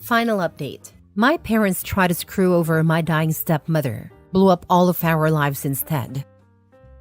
Final update. My parents tried to screw over my dying stepmother, blew up all of our lives instead.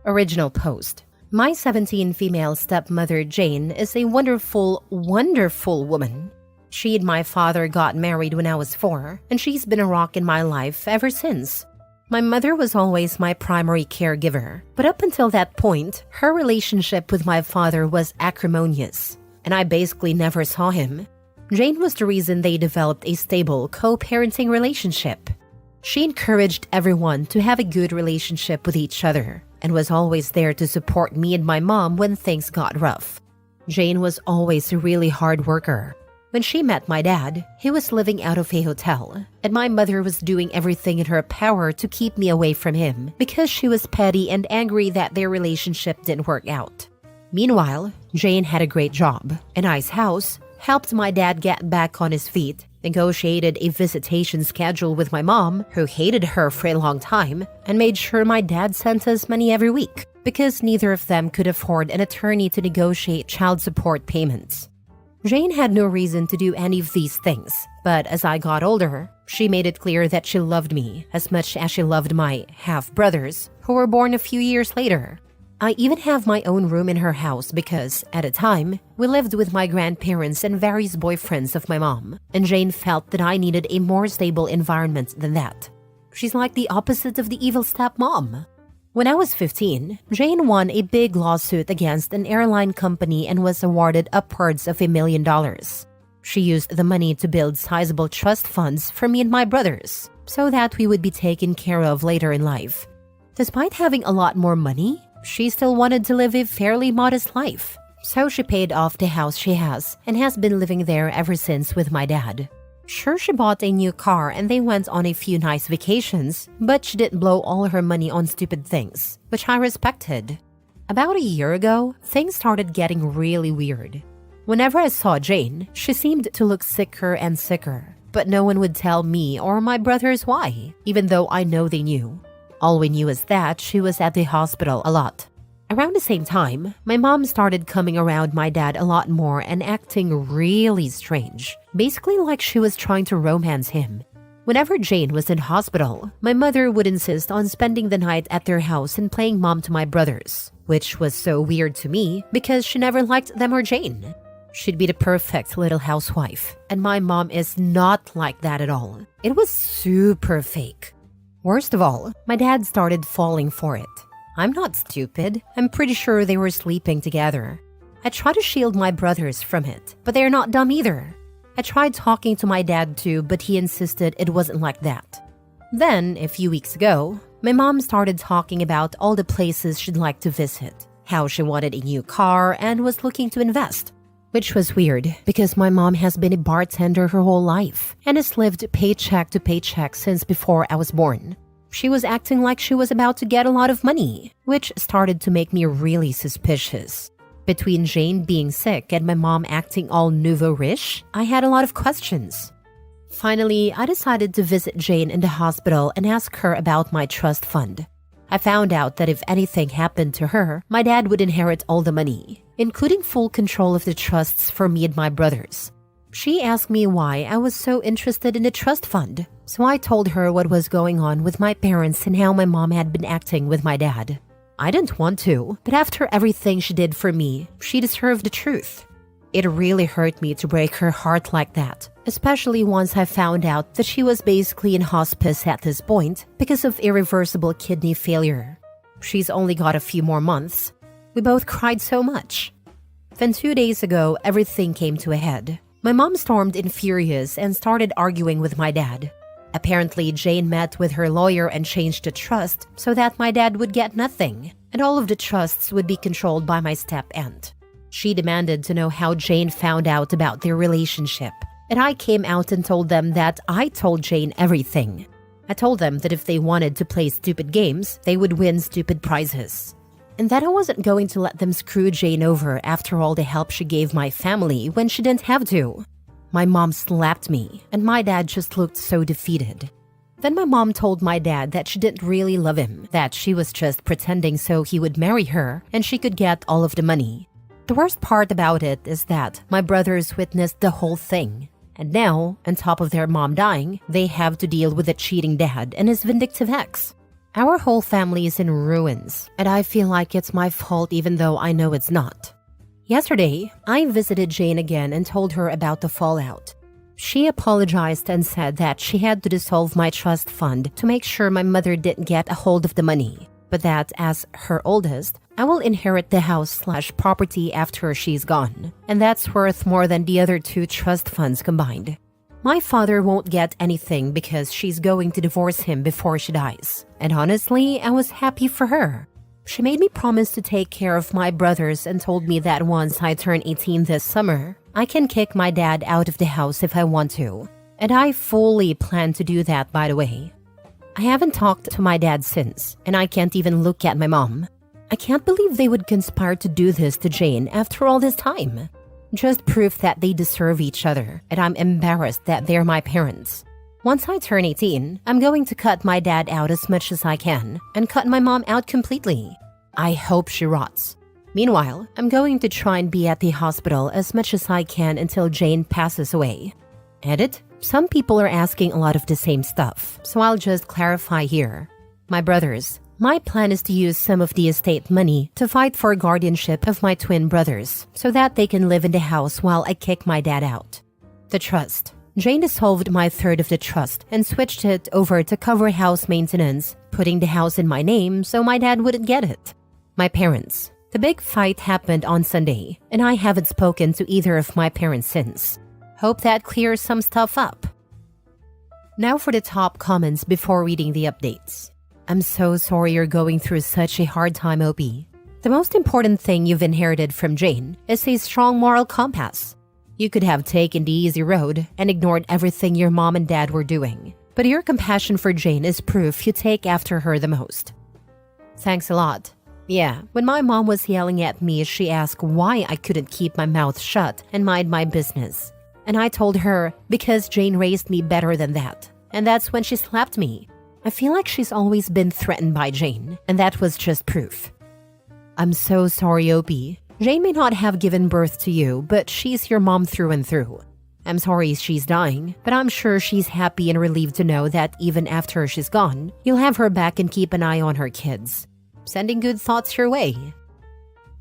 Original post. My 17 female stepmother Jane is a wonderful, wonderful woman. She and my father got married when I was 4, and she's been a rock in my life ever since. My mother was always my primary caregiver, but up until that point, her relationship with my father was acrimonious, and I basically never saw him. Jane was the reason they developed a stable co-parenting relationship. She encouraged everyone to have a good relationship with each other and was always there to support me and my mom when things got rough. Jane was always a really hard worker. When she met my dad, he was living out of a hotel, and my mother was doing everything in her power to keep me away from him because she was petty and angry that their relationship didn't work out. Meanwhile, Jane had a great job, a nice house, helped my dad get back on his feet, negotiated a visitation schedule with my mom, who hated her for a long time, and made sure my dad sent us money every week because neither of them could afford an attorney to negotiate child support payments. Jane had no reason to do any of these things, but as I got older, she made it clear that she loved me as much as she loved my half-brothers, who were born a few years later. I even have my own room in her house because, at a time, we lived with my grandparents and various boyfriends of my mom, and Jane felt that I needed a more stable environment than that. She's like the opposite of the evil stepmom. When I was 15, Jane won a big lawsuit against an airline company and was awarded upwards of $1 million. She used the money to build sizable trust funds for me and my brothers, so that we would be taken care of later in life. Despite having a lot more money, she still wanted to live a fairly modest life, so she paid off the house she has and has been living there ever since with my dad. Sure, she bought a new car and they went on a few nice vacations, but she didn't blow all her money on stupid things, which I respected. About a year ago, things started getting really weird. Whenever I saw Jane, she seemed to look sicker and sicker, but no one would tell me or my brothers why, even though I know they knew. All we knew is that she was at the hospital a lot. Around the same time, my mom started coming around my dad a lot more and acting really strange, basically like she was trying to romance him. Whenever Jane was in hospital, my mother would insist on spending the night at their house and playing mom to my brothers, which was so weird to me because she never liked them or Jane. She'd be the perfect little housewife, and my mom is not like that at all. It was super fake. Worst of all, my dad started falling for it. I'm not stupid. I'm pretty sure they were sleeping together. I tried to shield my brothers from it, but they're not dumb either. I tried talking to my dad too, but he insisted it wasn't like that. Then, a few weeks ago, my mom started talking about all the places she'd like to visit, how she wanted a new car and was looking to invest. Which was weird because my mom has been a bartender her whole life and has lived paycheck to paycheck since before I was born. She was acting like she was about to get a lot of money, which started to make me really suspicious. Between Jane being sick and my mom acting all nouveau-riche, I had a lot of questions. Finally, I decided to visit Jane in the hospital and ask her about my trust fund. I found out that if anything happened to her, my dad would inherit all the money, including full control of the trusts for me and my brothers. She asked me why I was so interested in the trust fund, so I told her what was going on with my parents and how my mom had been acting with my dad. I didn't want to, but after everything she did for me, she deserved the truth. It really hurt me to break her heart like that, especially once I found out that she was basically in hospice at this point because of irreversible kidney failure. She's only got a few more months. We both cried so much. Then 2 days ago, everything came to a head. My mom stormed in furious and started arguing with my dad. Apparently, Jane met with her lawyer and changed the trust so that my dad would get nothing, and all of the trusts would be controlled by my step-aunt. She demanded to know how Jane found out about their relationship, and I came out and told them that I told Jane everything. I told them that if they wanted to play stupid games, they would win stupid prizes. And that I wasn't going to let them screw Jane over after all the help she gave my family when she didn't have to. My mom slapped me, and my dad just looked so defeated. Then my mom told my dad that she didn't really love him, that she was just pretending so he would marry her and she could get all of the money. The worst part about it is that my brothers witnessed the whole thing. And now, on top of their mom dying, they have to deal with a cheating dad and his vindictive ex. Our whole family is in ruins, and I feel like it's my fault even though I know it's not. Yesterday, I visited Jane again and told her about the fallout. She apologized and said that she had to dissolve my trust fund to make sure my mother didn't get a hold of the money, but that as her oldest, I will inherit the house/property after she's gone, and that's worth more than the other 2 trust funds combined. My father won't get anything because she's going to divorce him before she dies, and honestly, I was happy for her. She made me promise to take care of my brothers and told me that once I turn 18 this summer, I can kick my dad out of the house if I want to, and I fully plan to do that, by the way. I haven't talked to my dad since, and I can't even look at my mom. I can't believe they would conspire to do this to Jane after all this time. Just proof that they deserve each other, and I'm embarrassed that they're my parents. Once I turn 18, I'm going to cut my dad out as much as I can, and cut my mom out completely. I hope she rots. Meanwhile, I'm going to try and be at the hospital as much as I can until Jane passes away. Edit? Some people are asking a lot of the same stuff, so I'll just clarify here. My brothers, my plan is to use some of the estate money to fight for guardianship of my twin brothers so that they can live in the house while I kick my dad out. The trust. Jane dissolved my third of the trust and switched it over to cover house maintenance, putting the house in my name so my dad wouldn't get it. My parents. The big fight happened on Sunday, and I haven't spoken to either of my parents since. Hope that clears some stuff up. Now for the top comments before reading the updates. I'm so sorry you're going through such a hard time, OP. The most important thing you've inherited from Jane is a strong moral compass. You could have taken the easy road and ignored everything your mom and dad were doing, but your compassion for Jane is proof you take after her the most. Thanks a lot. Yeah, when my mom was yelling at me, she asked why I couldn't keep my mouth shut and mind my business. And I told her, because Jane raised me better than that. And that's when she slapped me. I feel like she's always been threatened by Jane, and that was just proof. I'm so sorry, OP. Jane may not have given birth to you, but she's your mom through and through. I'm sorry she's dying, but I'm sure she's happy and relieved to know that even after she's gone, you'll have her back and keep an eye on her kids. Sending good thoughts your way.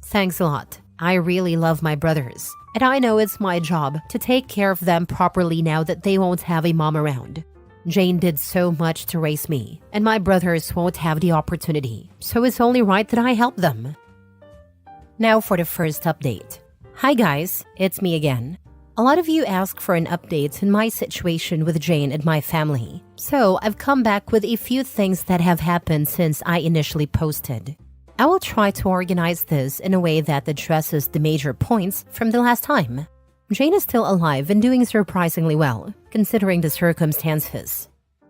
Thanks a lot. I really love my brothers, and I know it's my job to take care of them properly now that they won't have a mom around. Jane did so much to raise me, and my brothers won't have the opportunity, so it's only right that I help them. Now for the first update. Hi guys, it's me again. A lot of you ask for an update in my situation with Jane and my family, so I've come back with a few things that have happened since I initially posted. I will try to organize this in a way that addresses the major points from the last time. Jane is still alive and doing surprisingly well, considering the circumstances.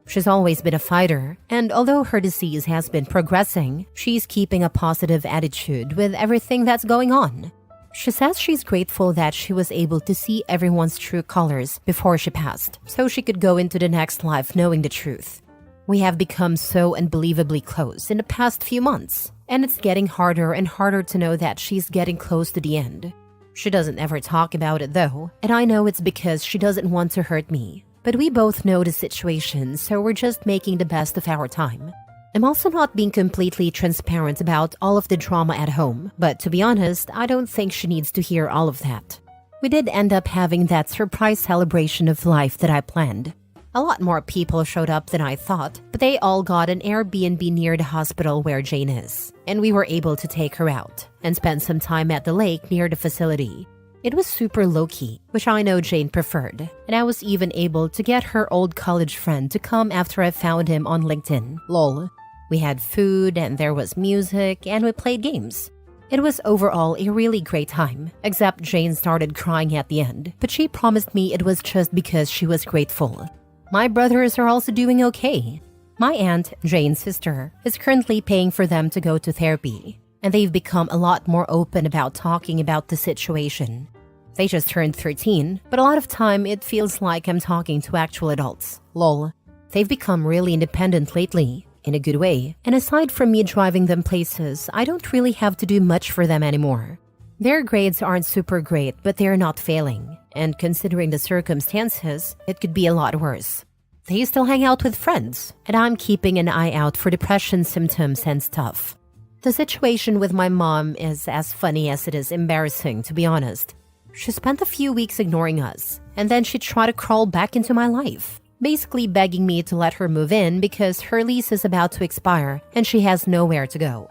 She's always been a fighter, and although her disease has been progressing, she's keeping a positive attitude with everything that's going on. She says she's grateful that she was able to see everyone's true colors before she passed, so she could go into the next life knowing the truth. We have become so unbelievably close in the past few months, and it's getting harder and harder to know that she's getting close to the end. She doesn't ever talk about it though, and I know it's because she doesn't want to hurt me. But we both know the situation, so we're just making the best of our time. I'm also not being completely transparent about all of the drama at home, but to be honest, I don't think she needs to hear all of that. We did end up having that surprise celebration of life that I planned. A lot more people showed up than I thought, but they all got an Airbnb near the hospital where Jane is, and we were able to take her out and spend some time at the lake near the facility. It was super low-key, which I know Jane preferred, and I was even able to get her old college friend to come after I found him on LinkedIn, lol. We had food, and there was music, and we played games. It was overall a really great time, except Jane started crying at the end, but she promised me it was just because she was grateful. My brothers are also doing okay. My aunt, Jane's sister, is currently paying for them to go to therapy, and they've become a lot more open about talking about the situation. They just turned 13, but a lot of time it feels like I'm talking to actual adults, lol. They've become really independent lately, in a good way, and aside from me driving them places, I don't really have to do much for them anymore. Their grades aren't super great, but they're not failing. And considering the circumstances, it could be a lot worse. They still hang out with friends, and I'm keeping an eye out for depression symptoms and stuff. The situation with my mom is as funny as it is embarrassing, to be honest. She spent a few weeks ignoring us, and then she tried to crawl back into my life, basically begging me to let her move in because her lease is about to expire and she has nowhere to go.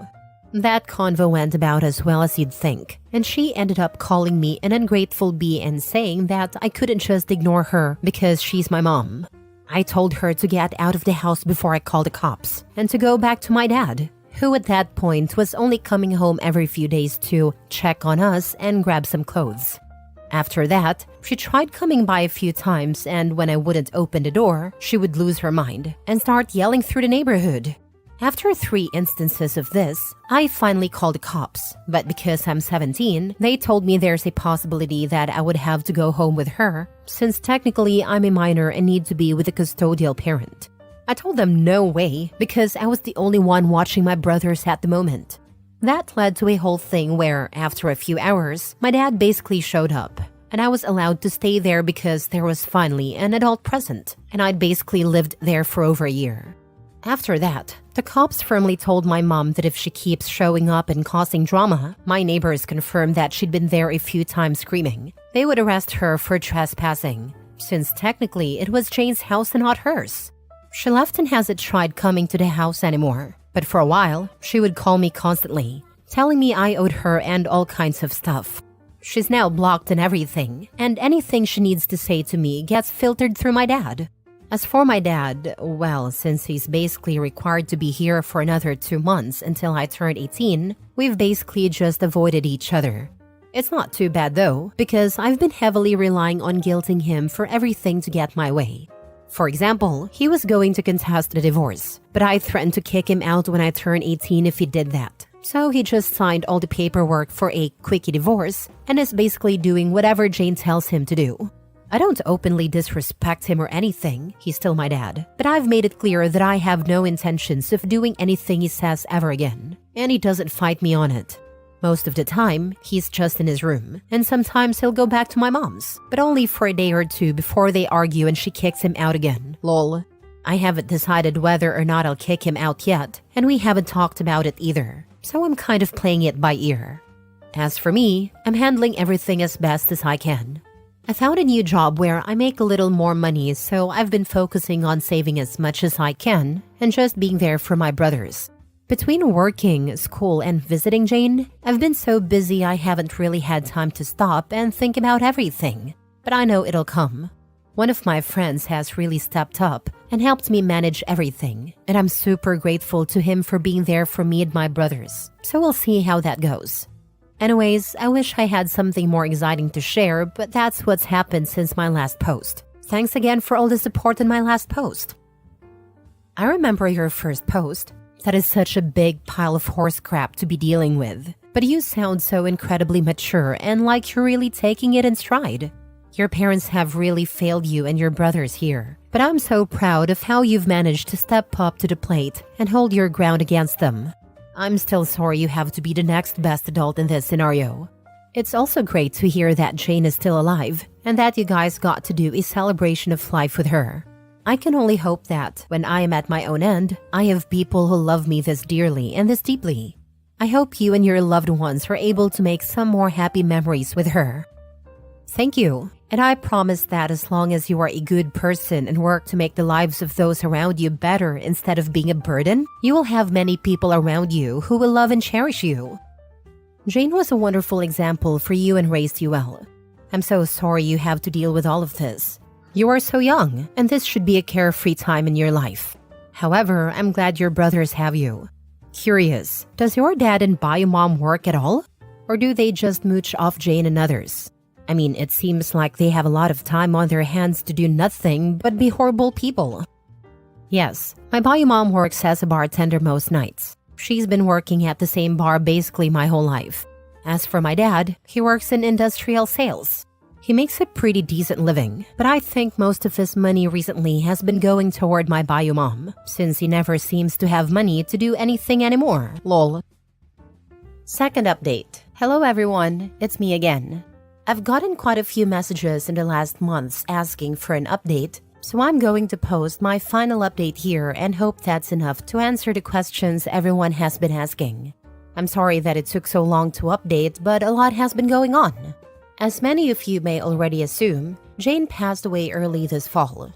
That convo went about as well as you'd think, and she ended up calling me an ungrateful bee and saying that I couldn't just ignore her because she's my mom. I told her to get out of the house before I called the cops and to go back to my dad, who at that point was only coming home every few days to check on us and grab some clothes. After that, she tried coming by a few times, and when I wouldn't open the door, she would lose her mind and start yelling through the neighborhood. After 3 instances of this, I finally called the cops, but because I'm 17, they told me there's a possibility that I would have to go home with her, since technically I'm a minor and need to be with a custodial parent. I told them no way, because I was the only one watching my brothers at the moment. That led to a whole thing where, after a few hours, my dad basically showed up, and I was allowed to stay there because there was finally an adult present, and I'd basically lived there for over a year. After that, the cops firmly told my mom that if she keeps showing up and causing drama, my neighbors confirmed that she'd been there a few times screaming. They would arrest her for trespassing, since technically it was Jane's house and not hers. She left and hasn't tried coming to the house anymore, but for a while, she would call me constantly, telling me I owed her and all kinds of stuff. She's now blocked and everything, and anything she needs to say to me gets filtered through my dad. As for my dad, well, since he's basically required to be here for another 2 months until I turn 18, we've basically just avoided each other. It's not too bad though, because I've been heavily relying on guilting him for everything to get my way. For example, he was going to contest the divorce, but I threatened to kick him out when I turn 18 if he did that. So he just signed all the paperwork for a quickie divorce and is basically doing whatever Jane tells him to do. I don't openly disrespect him or anything, he's still my dad, but I've made it clear that I have no intentions of doing anything he says ever again, and he doesn't fight me on it. Most of the time, he's just in his room, and sometimes he'll go back to my mom's, but only for a day or 2 before they argue and she kicks him out again. Lol. I haven't decided whether or not I'll kick him out yet, and we haven't talked about it either, so I'm kind of playing it by ear. As for me, I'm handling everything as best as I can. I found a new job where I make a little more money, so I've been focusing on saving as much as I can and just being there for my brothers. Between working, school, and visiting Jane, I've been so busy I haven't really had time to stop and think about everything. But I know it'll come. One of my friends has really stepped up and helped me manage everything, and I'm super grateful to him for being there for me and my brothers. So we'll see how that goes. Anyways, I wish I had something more exciting to share, but that's what's happened since my last post. Thanks again for all the support in my last post. I remember your first post. That is such a big pile of horse crap to be dealing with. But you sound so incredibly mature and like you're really taking it in stride. Your parents have really failed you and your brothers here. But I'm so proud of how you've managed to step up to the plate and hold your ground against them. I'm still sorry you have to be the next best adult in this scenario. It's also great to hear that Jane is still alive and that you guys got to do a celebration of life with her. I can only hope that, when I am at my own end, I have people who love me this dearly and this deeply. I hope you and your loved ones are able to make some more happy memories with her. Thank you, and I promise that as long as you are a good person and work to make the lives of those around you better instead of being a burden, you will have many people around you who will love and cherish you. Jane was a wonderful example for you and raised you well. I'm so sorry you have to deal with all of this. You are so young, and this should be a carefree time in your life. However, I'm glad your brothers have you. Curious, does your dad and bio mom work at all? Or do they just mooch off Jane and others? I mean, it seems like they have a lot of time on their hands to do nothing but be horrible people. Yes, my bio mom works as a bartender most nights. She's been working at the same bar basically my whole life. As for my dad, he works in industrial sales. He makes a pretty decent living, but I think most of his money recently has been going toward my bio mom, since he never seems to have money to do anything anymore, lol. Second update. Hello everyone, it's me again. I've gotten quite a few messages in the last months asking for an update, so I'm going to post my final update here and hope that's enough to answer the questions everyone has been asking. I'm sorry that it took so long to update, but a lot has been going on. As many of you may already assume, Jane passed away early this fall.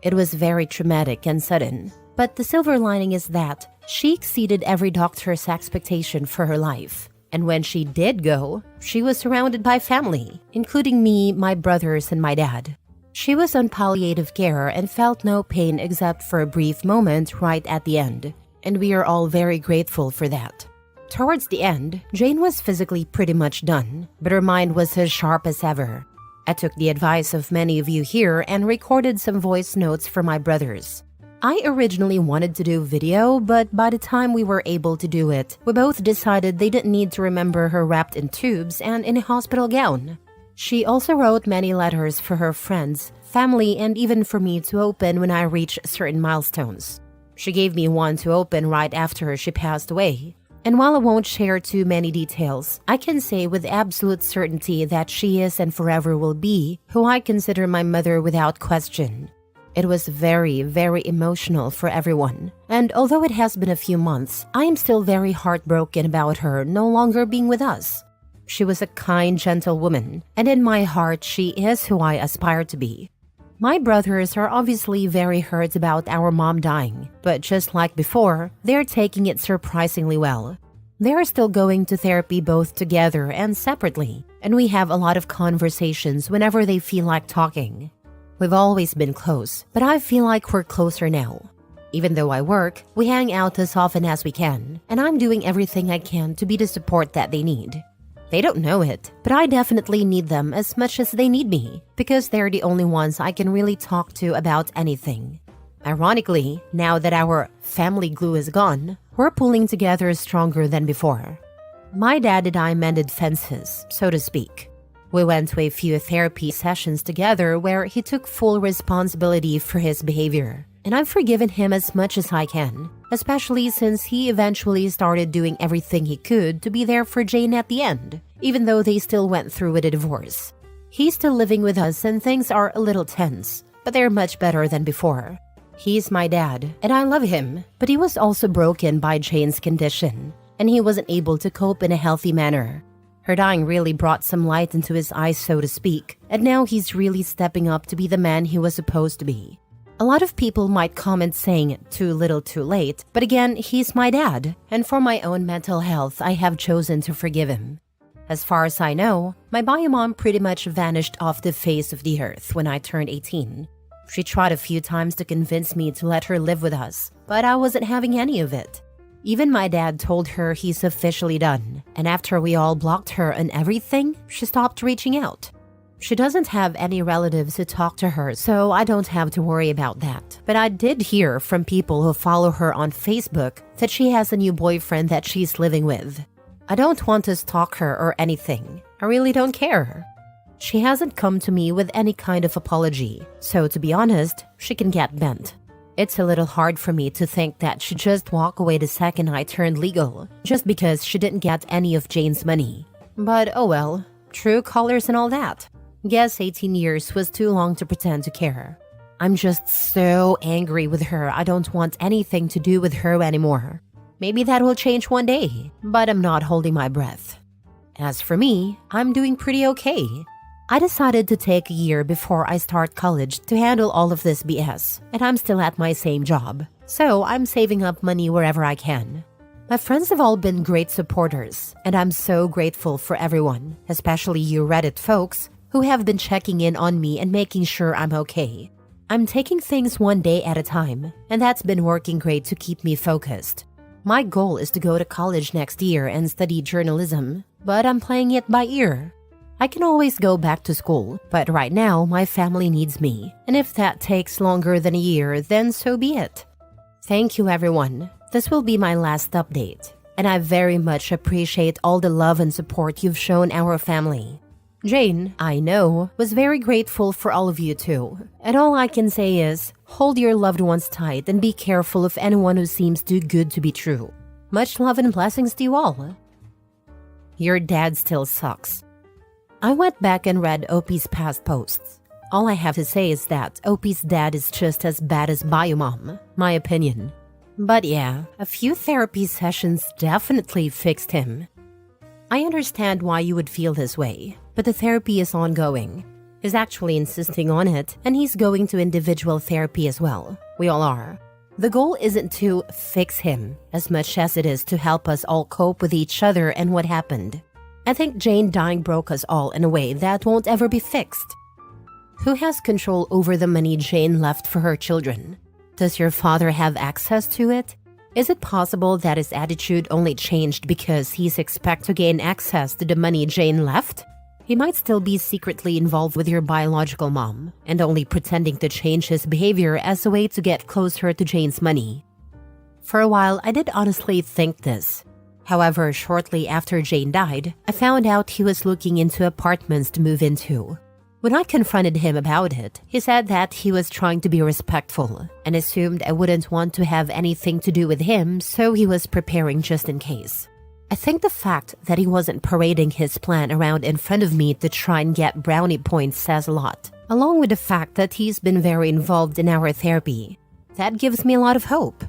It was very traumatic and sudden, but the silver lining is that she exceeded every doctor's expectation for her life. And when she did go, she was surrounded by family, including me, my brothers, and my dad. She was on palliative care and felt no pain except for a brief moment right at the end, and we are all very grateful for that. Towards the end, Jane was physically pretty much done, but her mind was as sharp as ever. I took the advice of many of you here and recorded some voice notes for my brothers. I originally wanted to do video, but by the time we were able to do it, we both decided they didn't need to remember her wrapped in tubes and in a hospital gown. She also wrote many letters for her friends, family, and even for me to open when I reached certain milestones. She gave me one to open right after she passed away. And while I won't share too many details, I can say with absolute certainty that she is and forever will be who I consider my mother without question. It was very, very emotional for everyone, and although it has been a few months, I am still very heartbroken about her no longer being with us. She was a kind, gentle woman, and in my heart, she is who I aspire to be. My brothers are obviously very hurt about our mom dying, but just like before, they're taking it surprisingly well. They're still going to therapy both together and separately, and we have a lot of conversations whenever they feel like talking. We've always been close, but I feel like we're closer now. Even though I work, we hang out as often as we can, and I'm doing everything I can to be the support that they need. They don't know it, but I definitely need them as much as they need me, because they're the only ones I can really talk to about anything. Ironically, now that our family glue is gone, we're pulling together stronger than before. My dad and I mended fences, so to speak. We went to a few therapy sessions together where he took full responsibility for his behavior, and I've forgiven him as much as I can, especially since he eventually started doing everything he could to be there for Jane at the end, even though they still went through with a divorce. He's still living with us and things are a little tense, but they're much better than before. He's my dad, and I love him, but he was also broken by Jane's condition, and he wasn't able to cope in a healthy manner. Her dying really brought some light into his eyes, so to speak, and now he's really stepping up to be the man he was supposed to be. A lot of people might comment saying too little too late, but again, he's my dad, and for my own mental health, I have chosen to forgive him. As far as I know, my bio mom pretty much vanished off the face of the earth when I turned 18. She tried a few times to convince me to let her live with us, but I wasn't having any of it. Even my dad told her he's officially done, and after we all blocked her on everything, she stopped reaching out. She doesn't have any relatives to talk to her, so I don't have to worry about that. But I did hear from people who follow her on Facebook that she has a new boyfriend that she's living with. I don't want to stalk her or anything. I really don't care. She hasn't come to me with any kind of apology, so to be honest, she can get bent. It's a little hard for me to think that she just walked away the second I turned legal, just because she didn't get any of Jane's money. But oh well, true colors and all that. Guess 18 years was too long to pretend to care. I'm just so angry with her, I don't want anything to do with her anymore. Maybe that will change one day, but I'm not holding my breath. As for me, I'm doing pretty okay. I decided to take a year before I start college to handle all of this BS, and I'm still at my same job, so I'm saving up money wherever I can. My friends have all been great supporters, and I'm so grateful for everyone, especially you Reddit folks, who have been checking in on me and making sure I'm okay. I'm taking things one day at a time, and that's been working great to keep me focused. My goal is to go to college next year and study journalism, but I'm playing it by ear. I can always go back to school, but right now my family needs me, and if that takes longer than a year, then so be it. Thank you everyone. This will be my last update, and I very much appreciate all the love and support you've shown our family. Jane, I know, was very grateful for all of you too, and all I can say is, hold your loved ones tight and be careful of anyone who seems too good to be true. Much love and blessings to you all. your dad still sucks. I went back and read OP's past posts. All I have to say is that OP's dad is just as bad as Bio Mom, my opinion. But yeah, a few therapy sessions definitely fixed him. I understand why you would feel this way, but the therapy is ongoing. He's actually insisting on it, and he's going to individual therapy as well. We all are. The goal isn't to fix him as much as it is to help us all cope with each other and what happened. I think Jane dying broke us all in a way that won't ever be fixed. Who has control over the money Jane left for her children? Does your father have access to it? Is it possible that his attitude only changed because he's expected to gain access to the money Jane left? He might still be secretly involved with your biological mom and only pretending to change his behavior as a way to get closer to Jane's money. For a while, I did honestly think this. However, shortly after Jane died, I found out he was looking into apartments to move into. When I confronted him about it, he said that he was trying to be respectful and assumed I wouldn't want to have anything to do with him, so he was preparing just in case. I think the fact that he wasn't parading his plan around in front of me to try and get brownie points says a lot, along with the fact that he's been very involved in our therapy. That gives me a lot of hope.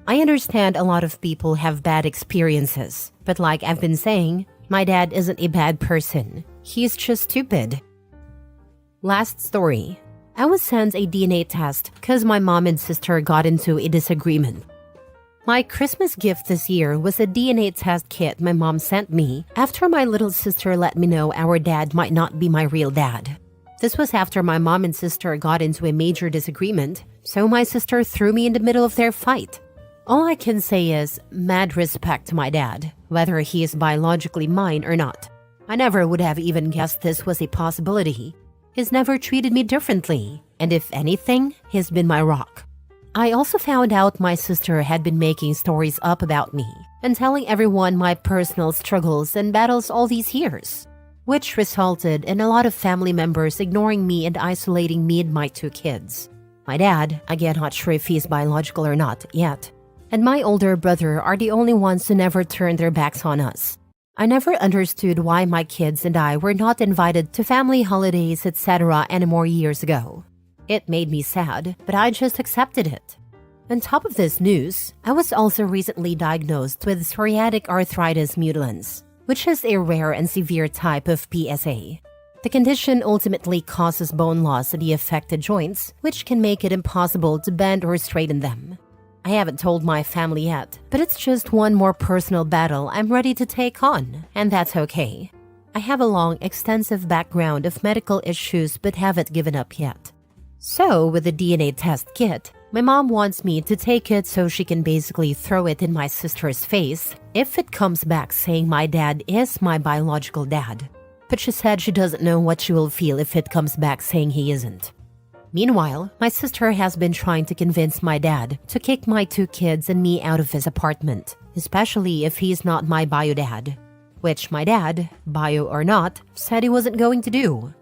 I understand a lot of people have bad experiences, but like I've been saying, my dad isn't a bad person. He's just stupid. Last story. I was sent a DNA test because my mom and sister got into a disagreement. My Christmas gift this year was a DNA test kit my mom sent me after my little sister let me know our dad might not be my real dad. This was after my mom and sister got into a major disagreement, so my sister threw me in the middle of their fight. All I can say is mad respect to my dad, whether he is biologically mine or not. I never would have even guessed this was a possibility. He's never treated me differently, and if anything, he's been my rock. I also found out my sister had been making stories up about me and telling everyone my personal struggles and battles all these years, which resulted in a lot of family members ignoring me and isolating me and my 2 kids. My dad, again not sure if he's biological or not yet, and my older brother are the only ones who never turned their backs on us. I never understood why my kids and I were not invited to family holidays, etc. anymore years ago. It made me sad, but I just accepted it. On top of this news, I was also recently diagnosed with psoriatic arthritis mutilans, which is a rare and severe type of PSA. The condition ultimately causes bone loss in the affected joints, which can make it impossible to bend or straighten them. I haven't told my family yet, but it's just one more personal battle I'm ready to take on, and that's okay. I have a long, extensive background of medical issues but haven't given up yet. So, with the DNA test kit, my mom wants me to take it so she can basically throw it in my sister's face if it comes back saying my dad is my biological dad. But she said she doesn't know what she will feel if it comes back saying he isn't. Meanwhile, my sister has been trying to convince my dad to kick my 2 kids and me out of his apartment, especially if he's not my bio dad, which my dad, bio or not, said he wasn't going to do.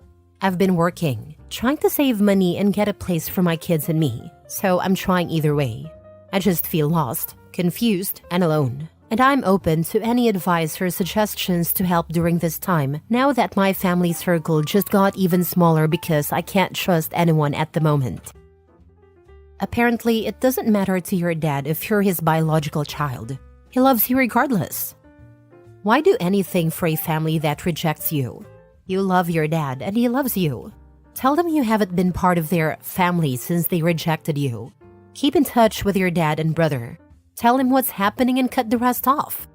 I've been working, trying to save money and get a place for my kids and me, so I'm trying either way. I just feel lost, confused, and alone. And I'm open to any advice or suggestions to help during this time, now that my family circle just got even smaller because I can't trust anyone at the moment. Apparently, it doesn't matter to your dad if you're his biological child. He loves you regardless. Why do anything for a family that rejects you? You love your dad and he loves you. Tell them you haven't been part of their family since they rejected you. Keep in touch with your dad and brother. Tell him what's happening and cut the rest off.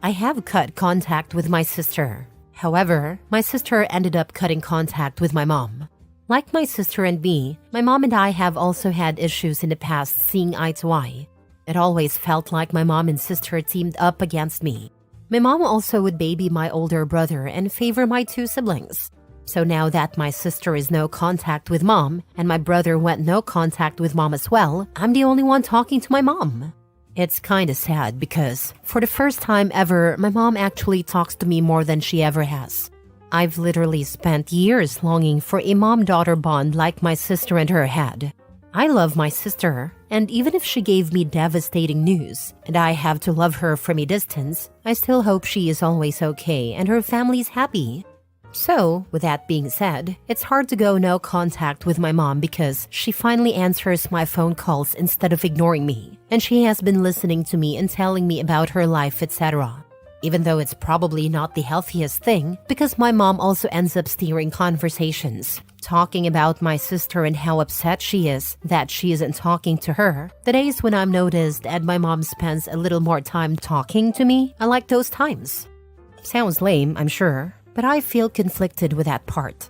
I have cut contact with my sister. However, my sister ended up cutting contact with my mom. Like my sister and me, my mom and I have also had issues in the past seeing eye to eye. It always felt like my mom and sister teamed up against me. My mom also would baby my older brother and favor my 2 siblings. So now that my sister is no contact with mom and my brother went no contact with mom as well, I'm the only one talking to my mom. It's kinda sad because, for the first time ever, my mom actually talks to me more than she ever has. I've literally spent years longing for a mom-daughter bond like my sister and her had. I love my sister, and even if she gave me devastating news and I have to love her from a distance, I still hope she is always okay and her family's happy. So, with that being said, it's hard to go no contact with my mom because she finally answers my phone calls instead of ignoring me, and she has been listening to me and telling me about her life, etc. Even though it's probably not the healthiest thing, because my mom also ends up steering conversations, talking about my sister and how upset she is that she isn't talking to her. The days when I'm noticed and my mom spends a little more time talking to me, I like those times. Sounds lame, I'm sure, but I feel conflicted with that part.